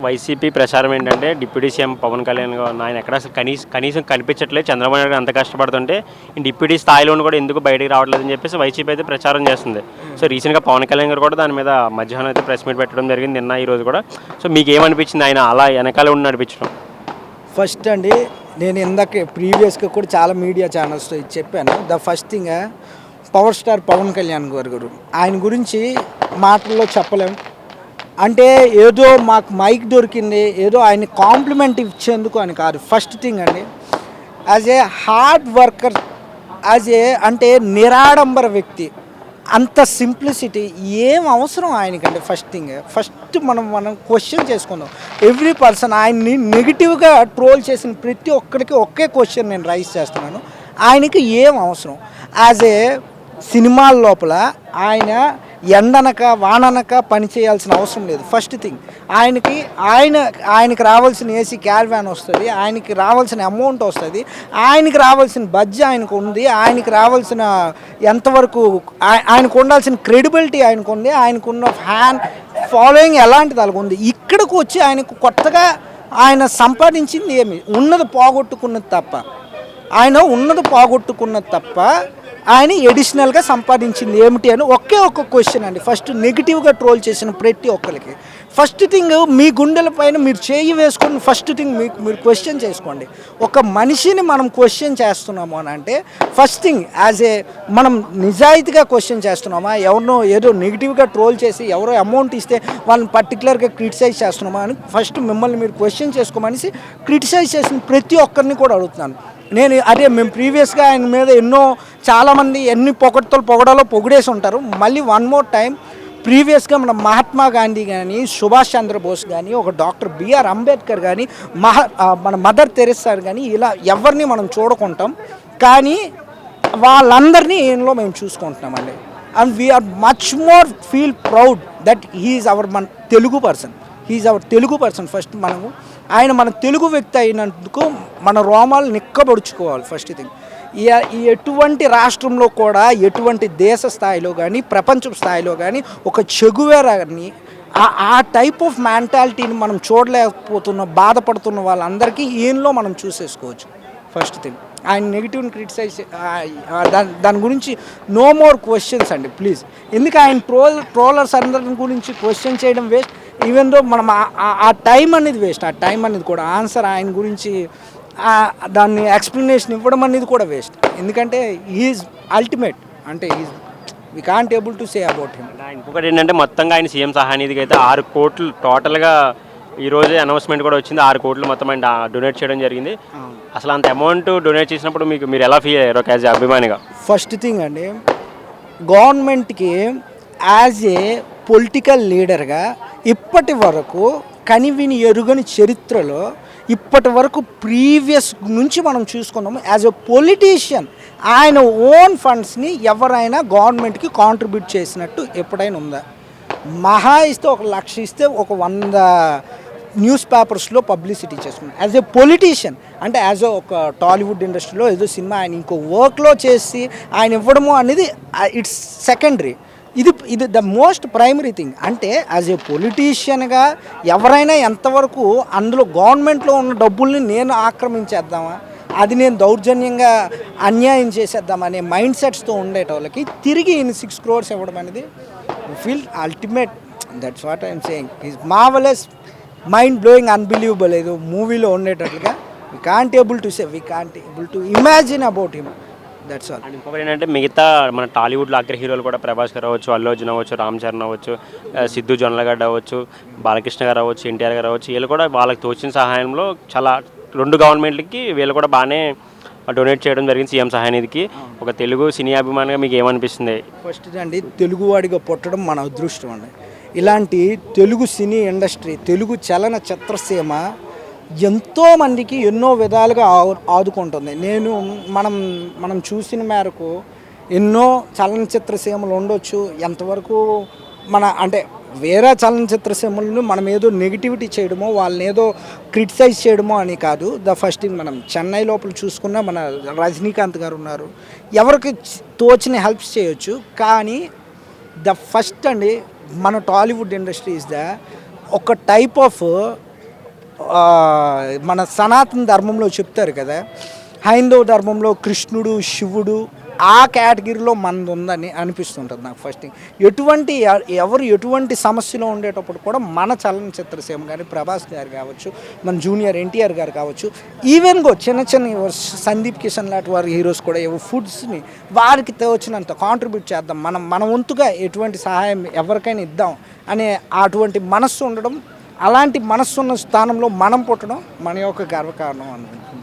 YCP ప్రచారం ఏంటంటే deputy CM Pawan Kalyan garu ఆయన ఎక్కడ అసలు కనీసం కనిపించట్లేదు. చంద్రబాబు నాయుడు గారు అంత కష్టపడుతుంటే డిప్యూటీ స్థాయిలో కూడా ఎందుకు బయటికి రావట్లేదని చెప్పేసి వైసీపీ అయితే ప్రచారం చేస్తుంది. సో రీసెంట్గా పవన్ కళ్యాణ్ గారు కూడా దాని మీద మధ్యాహ్నం అయితే ప్రెస్ మీట్ పెట్టడం జరిగింది, నిన్న ఈ రోజు కూడా. సో మీకు ఏమనిపించింది ఆయన అలా వెనకాల ఉండి నడిపించడం? ఫస్ట్ అండి, నేను ఇందాక ప్రీవియస్గా కూడా చాలా మీడియా ఛానల్స్తో ఇది చెప్పాను. The first thing, power star Pawan Kalyan garu ఆయన గురించి మాటల్లో చెప్పలేం. అంటే ఏదో మాకు మైక్ దొరికింది, ఏదో ఆయన కాంప్లిమెంట్ ఇచ్చేందుకు అని కాదు. ఫస్ట్ థింగ్ అండి, యాజ్ ఏ హార్డ్ వర్కర్, అంటే నిరాడంబర వ్యక్తి, అంత సింప్లిసిటీ ఏం అవసరం ఆయనకంటే. ఫస్ట్ మనం క్వశ్చన్ చేసుకుందాం. ఎవ్రీ పర్సన్ ఆయన్ని నెగిటివ్గా ట్రోల్ చేసిన ప్రతి ఒక్కరికి ఒకే క్వశ్చన్ నేను రైజ్ చేస్తున్నాను, ఆయనకి ఏం అవసరం? యాజ్ ఏ సినిమాల లోపల ఆయన ఎండనక వాననక పని చేయాల్సిన అవసరం లేదు. ఫస్ట్ థింగ్, ఆయనకి రావాల్సిన ఏసీ క్యారవాన్ వస్తుంది, ఆయనకి రావాల్సిన అమౌంట్ వస్తుంది, ఆయనకి రావాల్సిన బడ్జెట్ ఆయనకు ఉంది, ఆయనకి రావాల్సిన ఎంతవరకు ఆయనకు ఉండాల్సిన క్రెడిబిలిటీ ఆయనకు ఉంది, ఆయనకున్న ఫ్యాన్ ఫాలోయింగ్ ఎలాంటిది అలాగ ఉంది. ఇక్కడికి వచ్చి ఆయనకు కొత్తగా ఆయన సంపాదించింది ఏమి ఉన్నది పోగొట్టుకున్నది తప్ప ఆయన ఎడిషనల్గా సంపాదించింది ఏమిటి అని ఒకే క్వశ్చన్ అండి. ఫస్ట్ నెగిటివ్గా ట్రోల్ చేసిన ప్రతి ఒక్కరికి ఫస్ట్ థింగ్, మీ గుండెల పైన మీరు చేయి వేసుకొని ఫస్ట్ థింగ్ మీరు క్వశ్చన్ చేసుకోండి. ఒక మనిషిని మనం క్వశ్చన్ చేస్తున్నాము అని అంటే ఫస్ట్ థింగ్, మనం నిజాయితీగా క్వశ్చన్ చేస్తున్నామా, ఎవరినో ఏదో నెగిటివ్గా ట్రోల్ చేసి ఎవరో అమౌంట్ ఇస్తే వాళ్ళని పర్టికులర్గా క్రిటిసైజ్ చేస్తున్నామా అని ఫస్ట్ మిమ్మల్ని మీరు క్వశ్చన్ చేసుకోమనేసి క్రిటిసైజ్ చేసిన ప్రతి ఒక్కరిని కూడా అడుగుతున్నాను నేను. మేము ప్రీవియస్గా ఆయన మీద చాలామంది ఎన్ని పొగడాలో పొగిడేసి ఉంటారు. మళ్ళీ వన్ మోర్ టైం, ప్రీవియస్గా మన మహాత్మా గాంధీ కానీ, సుభాష్ చంద్రబోస్ కానీ, ఒక డాక్టర్ బిఆర్ అంబేద్కర్ కానీ, మన మదర్ తెరెసా కానీ, ఇలా ఎవరిని మనం చూడకుంటాం, కానీ వాళ్ళందరినీ ఈయనలో మేము చూసుకుంటున్నామండి. And we are much more feel proud that he is our Telugu person. First మన తెలుగు వ్యక్తి అయినందుకు మన రోమాలు నిక్కబడుచుకోవాలి. ఫస్ట్ థింగ్, ఈ ఎటువంటి రాష్ట్రంలో కూడా ఎటువంటి దేశ స్థాయిలో కానీ ప్రపంచ స్థాయిలో కానీ ఒక చెగువేరాని ఆ టైప్ ఆఫ్ మెంటాలిటీని మనం బాధపడుతున్న వాళ్ళందరికీ ఈయనలో మనం చూసేసుకోవచ్చు. ఫస్ట్ థింగ్, ఆయన నెగిటివ్ని క్రిటిసైజ్ దాని గురించి నో మోర్ క్వశ్చన్స్ అండి ప్లీజ్. ఎందుకు ఆయన ట్రోలర్స్ అందరి గురించి క్వశ్చన్ చేయడం వేస్ట్. ఈవెన్ దో మనం ఆ టైం అనేది వేస్ట్. ఆ టైం అనేది కూడా ఆన్సర్ ఆయన గురించి దాన్ని ఎక్స్ప్లెనేషన్ ఇవ్వడం అనేది కూడా వేస్ట్. ఎందుకంటే హీఈస్ అల్టిమేట్, అంటే we can't able to say about him. ఇంకొకటి ఏంటంటే మొత్తంగా ఆయన సీఎం సహానిధికి అయితే 6 కోట్లు టోటల్గా ఈరోజే అనౌన్స్మెంట్ కూడా వచ్చింది. 6 కోట్లు మొత్తం ఆయన డొనేట్ చేయడం జరిగింది. అసలు అంత అమౌంట్ డొనేట్ చేసినప్పుడు మీరు ఎలా ఫీల్ అయ్యారు యాజ్ అభిమానిగా? ఫస్ట్ థింగ్ అండి, గవర్నమెంట్కి యాజ్ ఏ పొలిటికల్ లీడర్గా ఇప్పటి వరకు కనివిని ఎరుగని చరిత్రలో ఇప్పటి వరకు ప్రీవియస్ నుంచి మనం చూసుకున్నాము, యాజ్ ఎ పొలిటీషియన్ ఆయన ఓన్ ఫండ్స్ని ఎవరైనా గవర్నమెంట్కి కాంట్రిబ్యూట్ చేసినట్టు ఎప్పుడైనా ఉందా? మహా ఇస్తే 1 లక్ష ఇస్తే ఒక 100 న్యూస్ పేపర్స్లో పబ్లిసిటీ చేసుకుంటాం. యాజ్ ఏ పొలిటీషియన్, అంటే యాజ్ ఒక టాలీవుడ్ ఇండస్ట్రీలో ఏదో సినిమా ఆయన ఇంకో వర్క్లో చేసి ఆయన ఇవ్వడము అనేది ఇట్స్ సెకండరీ. ఇది ద మోస్ట్ ప్రైమరీ థింగ్. అంటే యాజ్ ఏ పొలిటీషియన్గా ఎవరైనా ఎంతవరకు అందులో గవర్నమెంట్లో ఉన్న డబ్బుల్ని నేను ఆక్రమించేద్దామా, అది నేను దౌర్జన్యంగా అన్యాయం చేసేద్దాం అనే మైండ్ సెట్స్తో ఉండేటోళ్ళకి తిరిగి 6 crores ఇవ్వడం అనేది feel ultimate. That's what I'm saying. Is marvellous, mind blowing, unbelievable. ఏదో మూవీలో ఉండేటట్లుగా we can't able to imagine about him. That's all. And ఇంకొకటి ఏంటంటే మిగతా మన టాలీవుడ్లో అగ్ర హీరోలు కూడా ప్రభాస్ గారు అవ్వచ్చు, అల్లు అర్జున్ అవ్వచ్చు, రామ్ చరణ్ అవ్వచ్చు, సిద్ధు జొన్నలగడ్డ అవ్వచ్చు, బాలకృష్ణ గారు అవ్వచ్చు, ఎన్టీఆర్ గారు అవ్వచ్చు, వీళ్ళు కూడా వాళ్ళకి తోచిన సహాయంలో చాలా 2 గవర్నమెంట్లకి వీళ్ళు కూడా బాగానే డొనేట్ చేయడం జరిగింది సీఎం సహాయనిధికి. ఒక తెలుగు సినీ అభిమానిగా మీకు ఏమనిపిస్తుంది? ఫస్ట్ అండి, తెలుగువాడిగా పుట్టడం మన అదృష్టం అండి. ఇలాంటి తెలుగు సినీ ఇండస్ట్రీ, తెలుగు చలన చిత్రసీమ ఎంతోమందికి ఎన్నో విధాలుగా ఆదుకుంటుంది. మనం చూసిన మేరకు ఎన్నో చలనచిత్ర సీమలు ఉండొచ్చు. ఎంతవరకు అంటే వేరే చలనచిత్ర సీమలను మనం ఏదో నెగిటివిటీ చేయడమో, వాళ్ళని ఏదో క్రిటిసైజ్ చేయడమో అని కాదు. ద ఫస్ట్ థింగ్, మనం చెన్నై లోపల చూసుకున్న మన రజనీకాంత్ గారు ఉన్నారు, ఎవరికి తోచిన హెల్ప్స్ చేయొచ్చు. కానీ ద ఫస్ట్ అండి, మన టాలీవుడ్ ఇండస్ట్రీ ఇస్ ద ఒక టైప్ ఆఫ్ ఆ, మన సనాతన ధర్మంలో చెప్తారు కదా, హైందవ ధర్మంలో కృష్ణుడు శివుడు ఆ కేటగిరీలో మనది ఉందని అనిపిస్తుంటుంది నాకు ఫస్ట్ థింగ్. ఎవరు ఎటువంటి సమస్యలో ఉండేటప్పుడు కూడా మన చలనచిత్ర సీమ కానీ ప్రభాస్ గారు కావచ్చు, మన జూనియర్ ఎన్టీఆర్ గారు కావచ్చు, ఈవెన్గో చిన్న చిన్న సందీప్ కిషన్ లాంటి వారి హీరోస్ కూడా ఏవో ఫుడ్స్ని వారికి తోచినంత కాంట్రిబ్యూట్ చేద్దాం, మన వంతుగా ఎటువంటి సహాయం ఎవరికైనా ఇద్దాం అనే అటువంటి మనస్సు ఉండడం, అలాంటి మనస్సున్న స్థానంలో మనం పుట్టడం మన యొక్క గర్వకారణం అనుకుంటున్నాను.